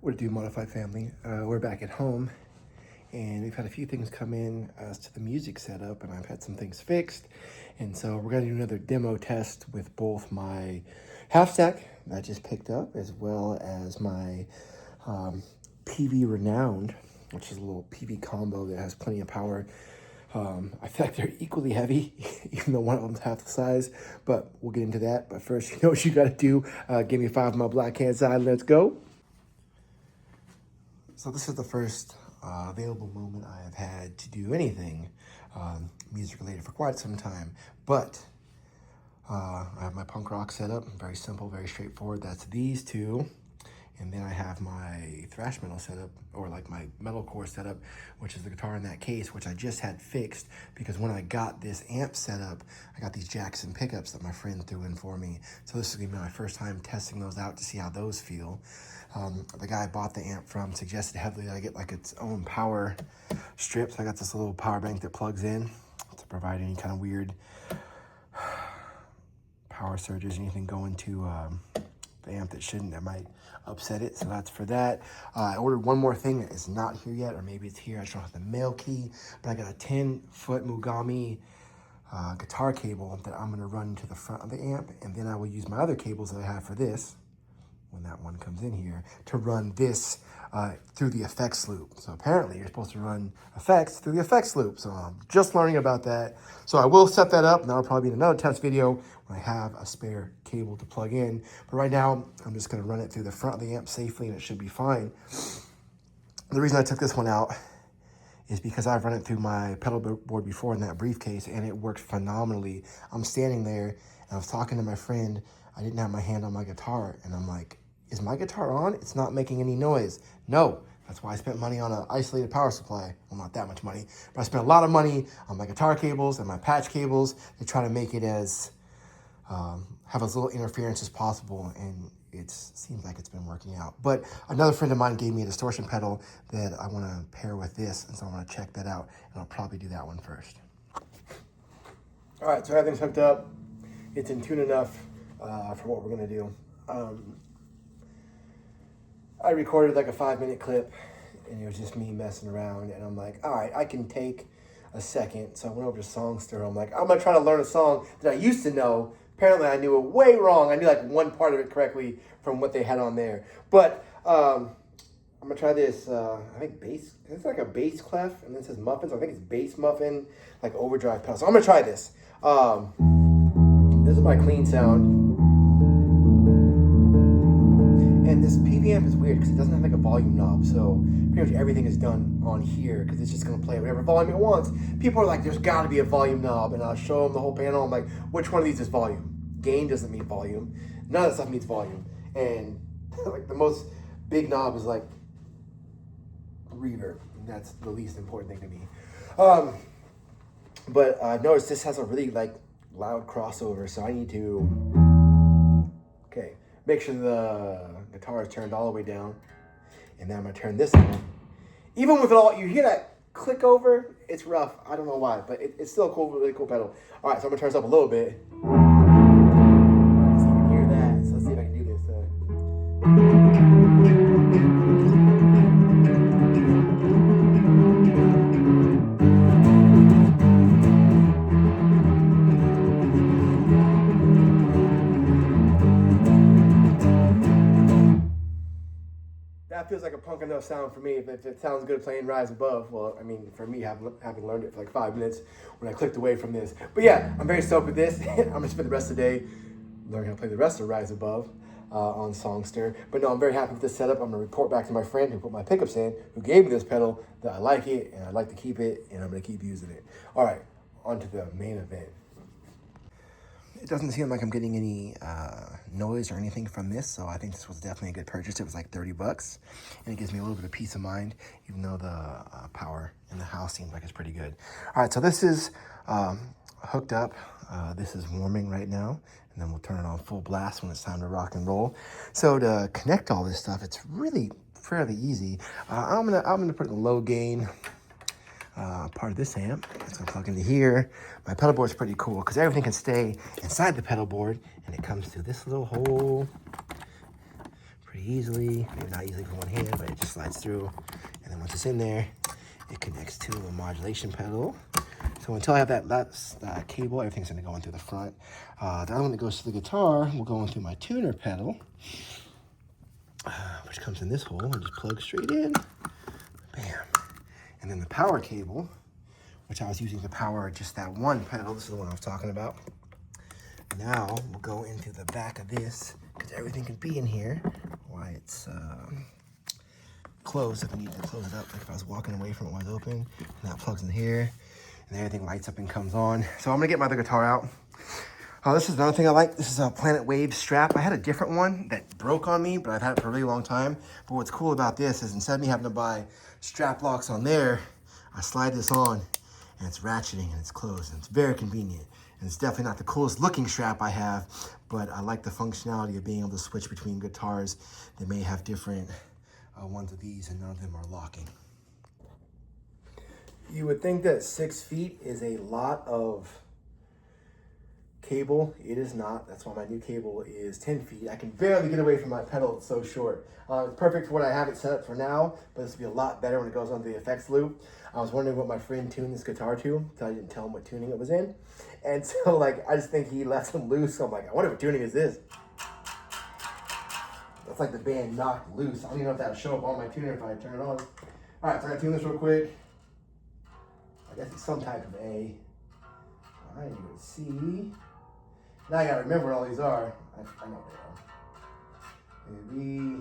What to do, Modified family? We're back at home, and we've had a few things come in as to the music setup, and I've had some things fixed. And so we're gonna do another demo test with both my half stack that I just picked up, as well as my PV Renowned, which is a little PV combo that has plenty of power. I feel like they're equally heavy, even though one of them's half the size, but we'll get into that. But first, you know what you gotta do. Give me 5 on my black hand side, let's go. So this is the first available moment I have had to do anything music related for quite some time. But I have my punk rock setup, very simple, very straightforward. That's these two. And then I have my thrash metal setup, or like my metalcore setup, which is the guitar in that case, which I just had fixed because when I got this amp set up, I got these Jackson pickups that my friend threw in for me. So this is gonna be my first time testing those out to see how those feel. The guy I bought the amp from suggested heavily that I get like its own power strip. So I got this little power bank that plugs in to provide any kind of weird power surges, anything going to the amp that shouldn't, that might upset it. So that's for that. I ordered one more thing that is not here yet, or maybe it's here, I just don't have the mail key, but I got a 10-foot Mugami guitar cable that I'm gonna run to the front of the amp, and then I will use my other cables that I have for this, when that one comes in here, to run this through the effects loop. So apparently you're supposed to run effects through the effects loop. So I'm just learning about that. So I will set that up, and that'll probably be in another test video when I have a spare cable to plug in. But right now, I'm just gonna run it through the front of the amp safely, and it should be fine. The reason I took this one out is because I've run it through my pedal board before in that briefcase, and it worked phenomenally. I'm standing there, and I was talking to my friend. I didn't have my hand on my guitar, and I'm like, is my guitar on? It's not making any noise. No, that's why I spent money on an isolated power supply. Well, not that much money, but I spent a lot of money on my guitar cables and my patch cables to try to make it as, have as little interference as possible, and it seems like it's been working out. But another friend of mine gave me a distortion pedal that I wanna pair with this, and so I wanna check that out, and I'll probably do that one first. All right, so everything's hooked up. It's in tune enough for what we're gonna do. I recorded like a 5-minute clip, and it was just me messing around, and I'm like, all right, I can take a second. So I went over to Songster. I'm like, I'm gonna try to learn a song that I used to know. Apparently I knew it way wrong. I knew like one part of it correctly from what they had on there. But I'm gonna try this, I think bass, it's like a bass clef, and then it says muffin, so I think it's bass muffin, like overdrive pedal. So I'm gonna try this. This is my clean sound. And this PV amp is weird because it doesn't have like a volume knob, so pretty much everything is done on here because it's just gonna play whatever volume it wants. People are like, there's gotta be a volume knob, and I'll show them the whole panel. I'm like, which one of these is volume? Gain doesn't mean volume. None of that stuff means volume. And like the most big knob is like reverb, and that's the least important thing to me. But I've noticed this has a really like loud crossover, so I need to, okay, make sure the guitar is turned all the way down. And then I'm gonna turn this on. Even with it all, you hear that click over, it's rough. I don't know why, but it's still a cool, really cool pedal. All right, so I'm gonna turn this up a little bit. All right, so you can hear that. So let's see if I can do this. That feels like a punk enough sound for me. If it sounds good playing Rise Above, well, I mean, for me, having learned it for like 5 minutes when I clicked away from this. But yeah, I'm very stoked with this. I'm gonna spend the rest of the day learning how to play the rest of Rise Above on Songster. But no, I'm very happy with this setup. I'm gonna report back to my friend who put my pickups in, who gave me this pedal, that I like it, and I'd like to keep it, and I'm gonna keep using it. All right, on to the main event. It doesn't seem like I'm getting any noise or anything from this, so I think this was definitely a good purchase. It was like 30 bucks, and it gives me a little bit of peace of mind, even though the power in the house seems like it's pretty good. All right, so this is hooked up. This is warming right now, and then we'll turn it on full blast when it's time to rock and roll. So to connect all this stuff, it's really fairly easy. I'm gonna put in the low gain part of this amp. It's gonna plug into here. My pedal board's pretty cool because everything can stay inside the pedal board, and it comes through this little hole. pretty easily. Maybe not easily from one hand, but it just slides through. And then once it's in there, it connects to a modulation pedal. So until I have that last cable, everything's gonna go in through the front. The other one that goes to the guitar will go in through my tuner pedal, which comes in this hole and just plugs straight in. Bam. And then the power cable, which I was using to power just that one pedal. This is the one I was talking about. Now we'll go into the back of this because everything can be in here. Why it's closed if I need to close it up. Like if I was walking away from it while it's open, now it plugs in here and everything lights up and comes on. So I'm gonna get my other guitar out. This is another thing I like. This is a Planet Wave strap. I had a different one that broke on me, but I've had it for a really long time. But what's cool about this is instead of me having to buy strap locks on there, I slide this on and it's ratcheting and it's closed and it's very convenient. And it's definitely not the coolest looking strap I have, but I like the functionality of being able to switch between guitars that may have different ones of these and none of them are locking. You would think that 6 feet is a lot of cable. It is not. That's why my new cable is 10 feet. I can barely get away from my pedal. It's so short. It's perfect for what I have it set up for now, but this will be a lot better when it goes onto the effects loop. I was wondering what my friend tuned this guitar to, so I didn't tell him what tuning it was in. And so like, I just think he left some loose. So I'm like, I wonder what tuning is this? That's like the band Knocked Loose. I don't even know if that'll show up on my tuner if I turn it on. All right, so I'm gonna tune this real quick. I guess it's some type of A. All right, you go to C. Now I gotta remember what all these are. I know they are. Maybe,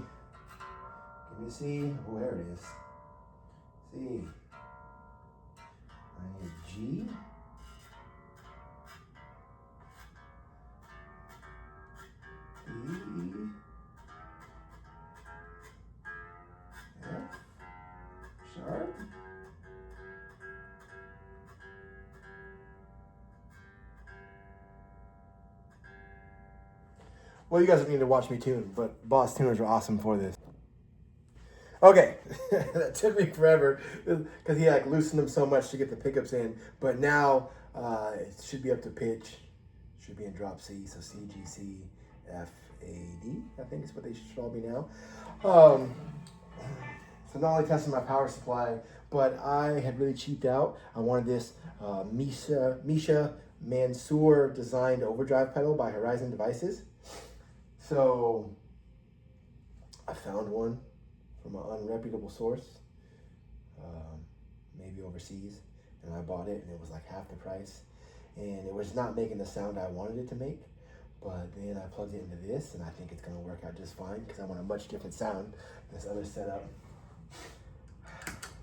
give me a C. Oh, there it is. C. I need G. E. F. Sharp. Well, you guys don't need to watch me tune, but Boss tuners are awesome for this. Okay, that took me forever because he like loosened them so much to get the pickups in, but now it should be up to pitch. Should be in drop C, so C, G, C, F, A, D, I think is what they should all be now. So not only testing my power supply, but I had really cheaped out. I wanted this Misha Mansour designed overdrive pedal by Horizon Devices. So I found one from an unreputable source, maybe overseas, and I bought it and it was like half the price. And it was not making the sound I wanted it to make, but then I plugged it into this and I think it's gonna work out just fine because I want a much different sound than this other setup.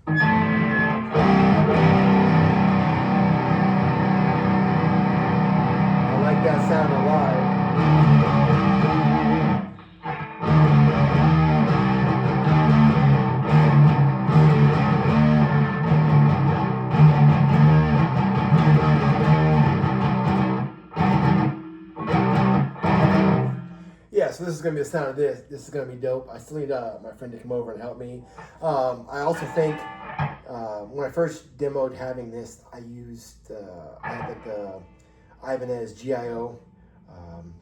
I like that sound a lot. So this is going to be the sound of this. This is going to be dope. I still need my friend to come over and help me. I also think when I first demoed having this, I used, I had like the Ibanez GIO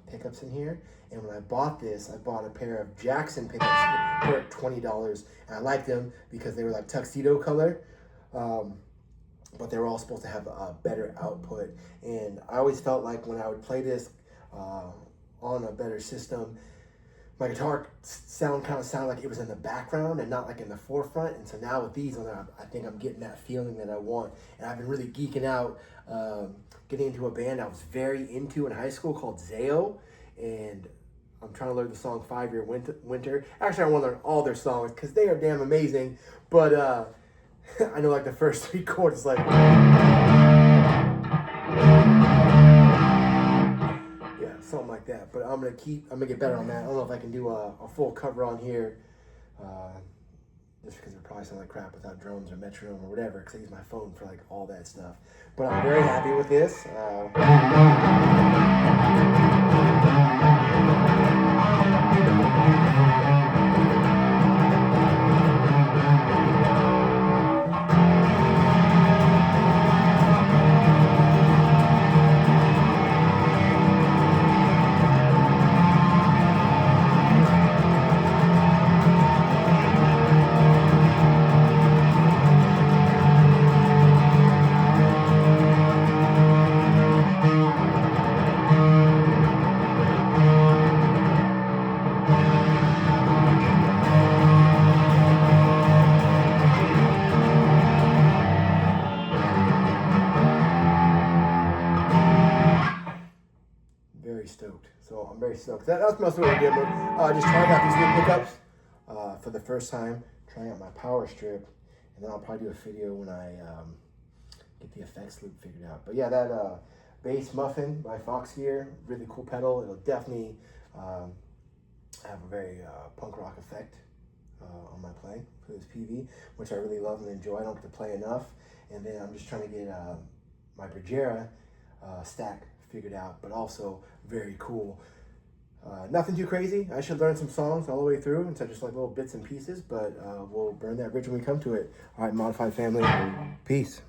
pickups in here. And when I bought this, I bought a pair of Jackson pickups for $20. And I liked them because they were like tuxedo color. But they were all supposed to have a better output. And I always felt like when I would play this, on a better system, my guitar kind of sounded like it was in the background and not like in the forefront. And so now with these on there, I think I'm getting that feeling that I want. And I've been really geeking out, getting into a band I was very into in high school called Zayo. And I'm trying to learn the song 5 Year Winter. Actually, I want to learn all their songs because they are damn amazing. But I know like the first 3 chords like... something like that, but I'm gonna get better on that. I don't know if I can do a full cover on here, just because it probably sounds like crap without drums or metronome or whatever, because I use my phone for like all that stuff. But I'm very happy with this. stoked. That's mostly what I did. Just trying out these new pickups for the first time, trying out my power strip, and then I'll probably do a video when I get the effects loop figured out. But yeah, that bass muffin by Fox Gear, really cool pedal. It'll definitely have a very punk rock effect on my playing for this PV, which I really love and enjoy. I don't get to play enough. And then I'm just trying to get my Bergera stack figured out, but also very cool. Nothing too crazy. I should learn some songs all the way through instead of just like little bits and pieces, but we'll burn that bridge when we come to it. All right, Modified family, peace.